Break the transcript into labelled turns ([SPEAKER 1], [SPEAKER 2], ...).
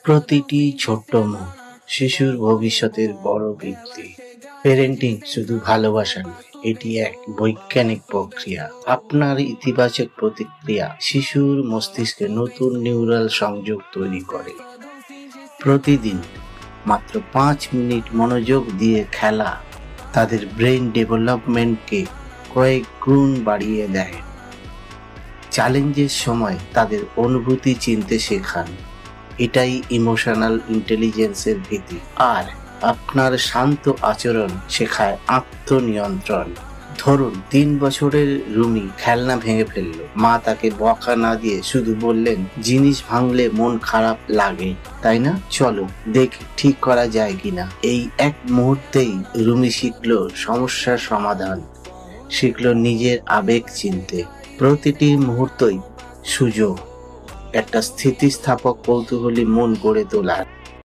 [SPEAKER 1] প্রতিটি ছোট্ট মুখ শিশুর ভবিষ্যতের বড় ভিত্তি। প্যারেন্টিং শুধু ভালোবাসা নয়, এটি এক বৈজ্ঞানিক প্রক্রিয়া। আপনার ইতিবাচক প্রতিক্রিয়া শিশুর মস্তিষ্কে নতুন নিউরাল সংযোগ তৈরি করে। প্রতিদিন মাত্র 5 মিনিট মনোযোগ দিয়ে খেলা তাদের ব্রেন ডেভেলপমেন্টকে কয়েক গুণ বাড়িয়ে দেয়। চ্যালেঞ্জের সময় তাদের অনুভূতি চিনতে শেখান, এটাই ইমোশনাল ইন্টেলিজেন্সের ভিত্তি। আর আপনার শান্ত আচরণ শেখায় আত্মনিয়ন্ত্রণ। ধরুন 3 বছরের রুমি খেলনা ভেঙে ফেলল, মা তাকে বকা না দিয়ে শুধু বললেন, জিনিস ভাঙলে মন খারাপ লাগে তাই না, চলো দেখি ঠিক করা যায় কিনা। এই এক মুহূর্তেই রুমি শিখলো সমস্যার সমাধান, শিখলো নিজের আবেগ চিনতে। প্রতিটি মুহূর্তই সুযোগ একটা স্থিতিস্থাপক কৌতূহলী মন গড়ে তোলার।